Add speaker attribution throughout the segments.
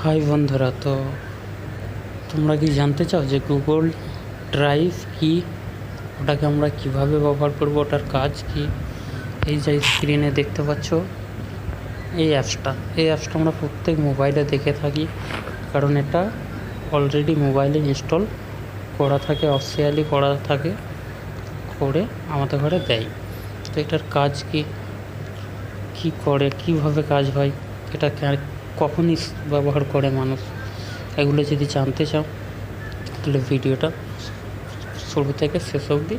Speaker 1: High বন্ধুরা, তো তোমরা কি জানতে চাও যে গুগল ড্রাইভ কি, ওটাকে আমরা কিভাবে ব্যবহার করব, ওটার কাজ কি? এই যে স্ক্রিনে দেখতে পাচ্ছ এই অ্যাপসটা আমরা প্রত্যেক মোবাইলে দেখে থাকি, কারণ এটা অলরেডি মোবাইলে ইনস্টল করা থাকে, অফিসিয়ালি করা থাকে, করে আমাদের ঘরে দেয়। তো এটার কাজ কি, কি করে, কিভাবে কাজ হয়, এটা কখনই ব্যবহার করে মানুষ, এগুলো যদি জানতে চাও তাহলে ভিডিওটা শুরু থেকে শেষ অবধি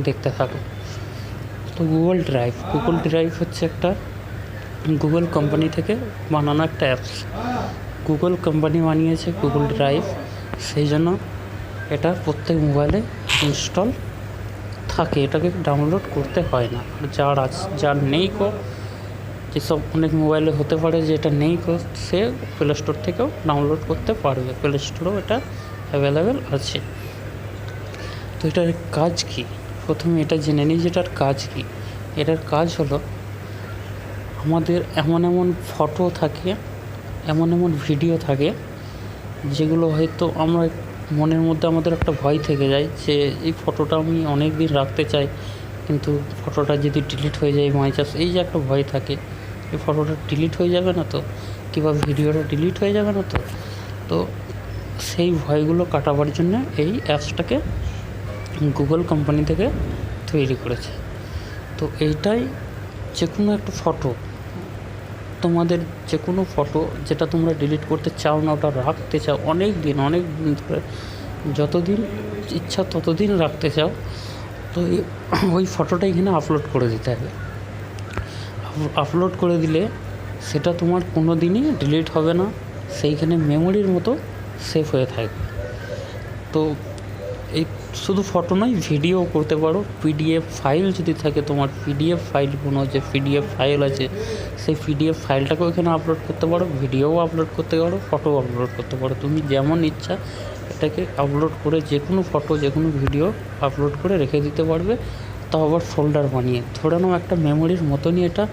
Speaker 1: দেখতে থাকো। তো গুগল ড্রাইভ হচ্ছে একটা গুগল কোম্পানি থেকে বানানো একটা অ্যাপস। গুগল কোম্পানি বানিয়েছে গুগল ড্রাইভ, সেই জন্য এটা প্রত্যেক মোবাইলে ইনস্টল থাকে, এটাকে ডাউনলোড করতে হয় না। যার নেই যেসব অনেক মোবাইলে হতে পারে যে এটা নেই, সে প্লে স্টোর থেকেও ডাউনলোড করতে পারবে, প্লে স্টোরেও এটা অ্যাভেলেবেল আছে। তো এটার কাজ কি, প্রথমে এটা জেনে নিই যে এটার কাজ কি। এটার কাজ হলো, আমাদের এমন ফটো থাকে, এমন ভিডিও থাকে, যেগুলো হয়তো আমরা মনের মধ্যে আমাদের একটা ভয় থেকে যায় যে এই ফটোটা আমি অনেক দিন রাখতে চাই, কিন্তু ফটোটা যদি ডিলিট হয়ে যায় বাই চান্স, এই যে একটা ভয় থাকে, এই ফটোটা ডিলিট হয়ে যাবে না তো, কিংবা ভিডিওটা ডিলিট হয়ে যাবে না তো সেই ভয়গুলো কাটাবার জন্য এই অ্যাপসটাকে গুগল কোম্পানি থেকে তৈরি করেছে। তো এইটাই যে কোনো একটা ফটো, তোমাদের যে কোনো ফটো যেটা তোমরা ডিলিট করতে চাও না, ওটা রাখতে চাও অনেক দিন ধরে, যতদিন ইচ্ছা ততদিন রাখতে চাও, তো ওই ফটোটা এখানে আপলোড করে দিতে হবে। আপলোড করে দিলে সেটা তোমার কোনো দিনই ডিলিট হবে না, সেইখানে মেমোরির মতো সেভ হয়ে থাকবে। তো এই শুধু ফটো নয়, ভিডিও করতে পারো। পিডিএফ ফাইল যদি থাকে তোমার, পিডিএফ ফাইল, কোনো যে পিডিএফ ফাইল আছে, সেই পিডিএফ ফাইলটাকেও এখানে আপলোড করতে পারো, ভিডিওও আপলোড করতে পারো, ফটোও আপলোড করতে পারো। তুমি যেমন ইচ্ছা এটাকে আপলোড করে যে কোনো ফটো, যে কোনো ভিডিও আপলোড করে রেখে দিতে পারবে। তাও আবার ফোল্ডার বানিয়ে, ধরে নাও একটা মেমোরির মতনই এটা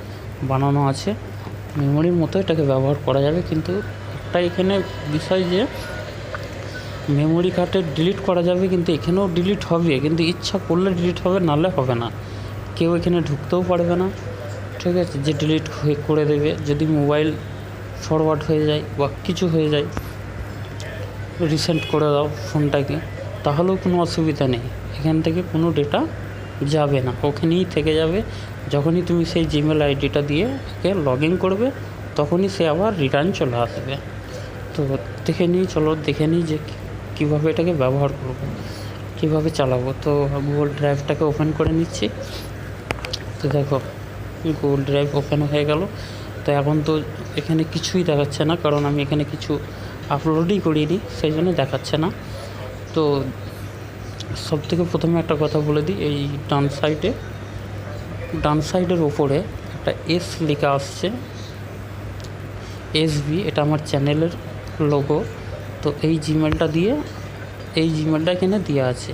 Speaker 1: বানানো আছে, মেমোরির মতো এটাকে ব্যবহার করা যাবে। কিন্তু একটা এখানে বিষয় যে মেমোরি কার্ডে ডিলিট করা যাবে, কিন্তু এখানেও ডিলিট হবে, কিন্তু ইচ্ছা করলে ডিলিট হবে, নাহলে হবে না। কেউ এখানে ঢুকতেও পারবে না, ঠিক আছে, যে ডিলিট করে দেবে। যদি মোবাইল ফরওয়ার্ড হয়ে যায় বা কিছু হয়ে যায়, রিসেন্ট করে দাও ফোনটাকে, তাহলেও কোনো অসুবিধা নেই, এখান থেকে কোনো ডেটা যাবে না, ওখানেই থেকে যাবে। যখনই তুমি সেই জিমেল আইডিটা দিয়ে একে লগ ইন করবে, তখনই সে আবার রিটার্ন চলে আসবে। তো দেখে নিই যে কীভাবে এটাকে ব্যবহার করব, কীভাবে চালাবো। তো গুগল ড্রাইভটাকে ওপেন করে নিচ্ছি। তো দেখো, গুগল ড্রাইভ ওপেন হয়ে গেল। তো এখন তো এখানে কিছুই দেখাচ্ছে না, কারণ আমি এখানে কিছু আপলোডই করিনি, সেই জন্য দেখাচ্ছে না। তো সবথেকে প্রথমে একটা কথা বলে দিই, এই ডান সাইডের ওপরে একটা এস লেখা আসছে, SB, এটা আমার চ্যানেলের লোগো। তো এই জিমেলটা এখানে দেওয়া আছে।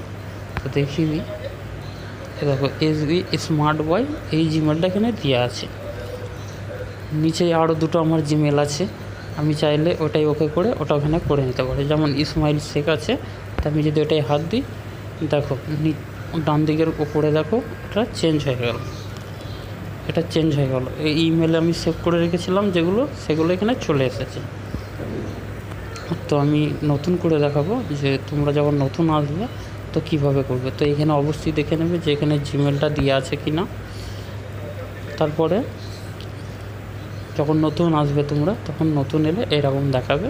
Speaker 1: তো দেখিয়ে দিই, দেখো SB স্মার্ট বয়, এই জিমেলটা এখানে দেওয়া আছে। নিচে আরও দুটো আমার জিমেল আছে, আমি চাইলে ওটাই ওকে করে ওটা ওখানে করে নিতে পারি। যেমন ইসমাইল শেখ আছে, তা আমি যদি ওটাই হাত দিই, দেখো ডান দিকের উপরে দেখো এটা চেঞ্জ হয়ে গেল। এই ইমেলে আমি সেভ করে রেখেছিলাম যেগুলো, সেগুলো এখানে চলে এসেছে। তো আমি নতুন করে দেখাবো যে তোমরা যখন নতুন আসবে তো কীভাবে করবে। তো এখানে অবশ্যই দেখে নেবে যে এখানে জিমেলটা দেওয়া আছে কি না। তারপরে যখন নতুন আসবে তোমরা, তখন নতুন এলে এরকম দেখাবে।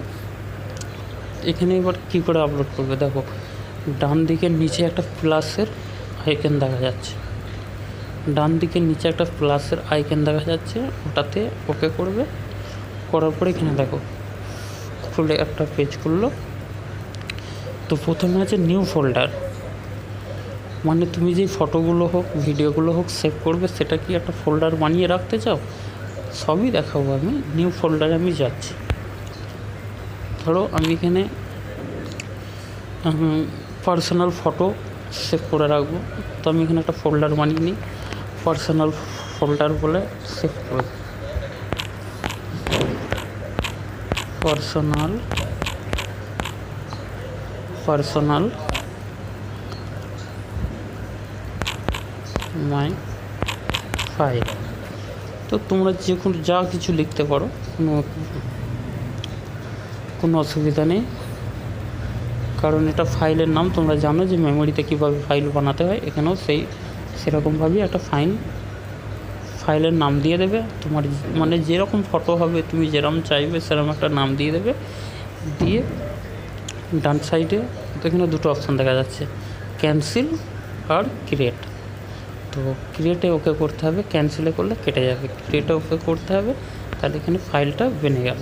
Speaker 1: এখানে এবার কী করে আপলোড করবে, দেখো ডান দিকের নিচে একটা প্লাসের আইকন দেখা যাচ্ছে, ওটাতে ওকে করবে। করার পরে এখানে দেখো খুলে একটা পেজ খুললো। তো প্রথমে আছে নিউ ফোল্ডার, মানে তুমি যেই ফটোগুলো হোক, ভিডিওগুলো হোক সেভ করবে, সেটা কি একটা ফোল্ডার বানিয়ে রাখতে চাও, সবই দেখাবো আমি। নিউ ফোল্ডারে আমি যাচ্ছি, ধরো আমি এখানে পার্সোনাল ফটো সেভ করে রাখবো। তো আমি এখানে একটা ফোল্ডার বানিয়ে নিই, পার্সোনাল ফোল্ডার বলে সেভ করে। পার্সোনাল মাই ফাইল। তো তোমরা যে কোনো যা কিছু লিখতে পারো, কোনো অসুবিধা নেই, কারণ এটা ফাইলের নাম। তোমরা জানো যে মেমোরিতে কীভাবে ফাইল বানাতে হয়, এখানেও সেরকমভাবেই একটা ফাইলের নাম দিয়ে দেবে। তোমার মানে যেরকম ফটো হবে, তুমি যেরকম চাইবে সেরকম একটা নাম দিয়ে দেবে। দিয়ে ডান সাইডে এখানে দুটো অপশান দেখা যাচ্ছে, ক্যান্সেল আর ক্রিয়েট। তো ক্রিয়েটে ওকে করতে হবে, ক্যান্সেলে করলে কেটে যাবে। ক্রিয়েটে ওকে করতে হবে, তাহলে এখানে ফাইলটা বেনে গেল।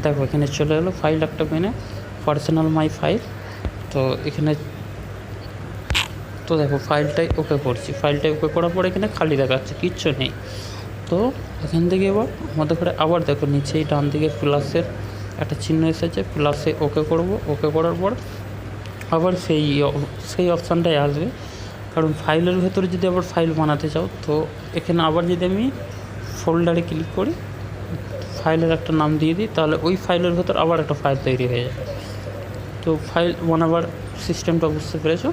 Speaker 1: দেখো এখানে চলে গেলো ফাইল একটা বেনে, পার্সোনাল মাই ফাইল। তো এখানে তো দেখো ফাইলটাই ওকে করছি, ফাইলটাই ওকে করার পর এখানে খালি দেখাচ্ছে, কিচ্ছু নেই। তো এখান থেকে এবার আমাদের করে আবার দেখো নিচেই ডান দিকে প্লাসের একটা চিহ্ন এসেছে, প্লাসে ওকে করব। ওকে করার পর আবার সেই অপশানটাই আসবে, কারণ ফাইলের ভেতরে যদি আবার ফাইল বানাতে চাও, তো এখানে আবার যদি আমি ফোল্ডারে ক্লিক করি, ফাইলের একটা নাম দিয়ে দিই, তাহলে ওই ফাইলের ভেতর আবার একটা ফাইল তৈরি হয়ে যাবে। তো ফাইল বানাবার সিস্টেমটা বুঝতে পেরেছো?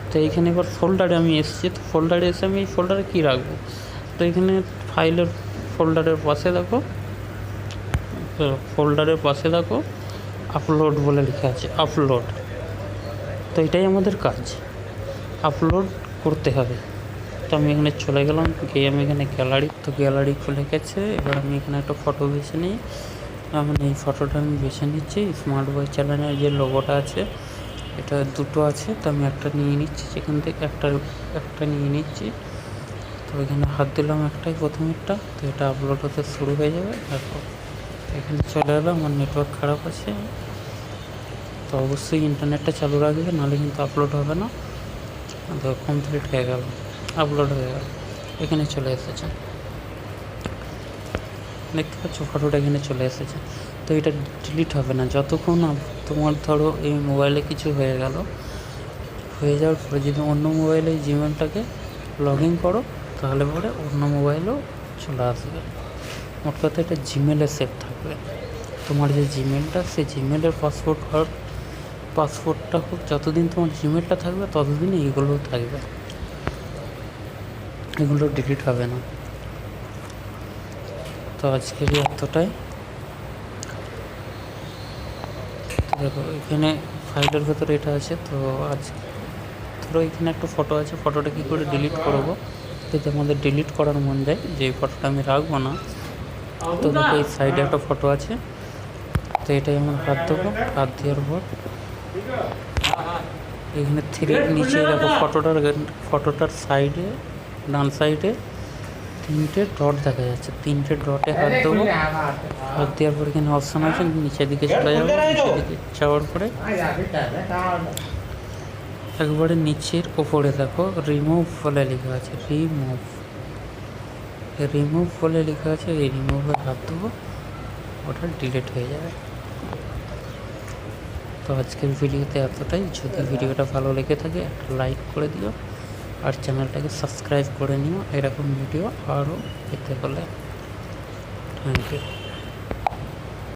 Speaker 1: তো এইখানে এবার ফোল্ডারে আমি এসেছি, তো ফোল্ডারে এসে আমি এই ফোল্ডারে কী রাখবো? তো এখানে ফাইলের ফোল্ডারের পাশে দেখো আপলোড বলে লেখা আছে, আপলোড। তো এটাই আমাদের কাজ, আপলোড করতে হবে। তো আমি এখানে চলে গেলাম, গিয়ে আমি এখানে গ্যালারি খুলে গেছে। এবার আমি এখানে একটা ফটো বেছে নিই। এই ফটোটা আমি বেছে নিচ্ছি। স্মার্ট বয় চ্যানেলের যে লোগোটা আছে, এটা দুটো আছে, তো আমি একটা নিয়ে নিচ্ছি, সেখান থেকে একটা নিয়ে নিচ্ছি। তো এখানে হাত দিলাম একটাই, প্রথমেরটা। তো এটা আপলোড হতে শুরু হয়ে যাবে। তারপর এখানে চলে এলো, আমার নেটওয়ার্ক খারাপ আছে, তো অবশ্যই ইন্টারনেটটা চালু রাখবে, নাহলে কিন্তু আপলোড হবে না। তো কমপ্লিট হয়ে গেল, আপলোড হয়ে গেল, এখানে চলে এসেছে, দেখতে পাচ্ছ ফটোটা এখানে চলে এসেছে। তো এটা ডিলিট হবে না যতক্ষণ তোমার ধরো এই মোবাইলে কিছু হয়ে যাওয়ার পরে যদি অন্য মোবাইলে জিমেলটাকে লগ ইন করো, তাহলে পরে অন্য মোবাইলেও চলে আসবে। মোট কথা এটা জিমেলে সেভ থাকবে। তোমার যে জিমেলটা, সেই জিমেলের পাসওয়ার্ডটা হোক, যতদিন তোমার জিমেলটা থাকবে ততদিন এইগুলোও থাকবে, এগুলো ডিলিট হবে না। তো আজকের এতটাই। দেখো এখানে ফাইলের ভেতরে এটা আছে। তো ধরো এখানে একটা ফটো আছে, ফটোটা কী করে ডিলিট করবো, যদি আমাদের ডিলিট করার মন যায় যে এই ফটোটা আমি রাখবো না, তো দেখো এই সাইডে একটা ফটো আছে। তো এটাই আমার হাত দেবো, হাত দেওয়ার পর এখানে নিচে দেখো ফটোটার সাইডে, ডান সাইডে 3টে ডট দেখা যাচ্ছে, 3টে ডটে হাত দেবো। হাত দেওয়ার পর এখানে অপশান আছে, নিচের দিকে চলে যাবো। নিচের দিকে যাওয়ার পরে একবারে নিচের ওপরে দেখো রিমুভ বলে লেখা আছে, রিমুভ বলে লেখা আছে। এই রিমুভে হাত দেবো, ওটা ডিলিট হয়ে যাবে। তো আজকের ভিডিওতে এতটাই। যদি ভিডিওটা ভালো লেগে থাকে একটা লাইক করে দিও, আর চ্যানেলটাকে সাবস্ক্রাইব করে নিও এরকম ভিডিও আরও পেতে হলে। Thank you.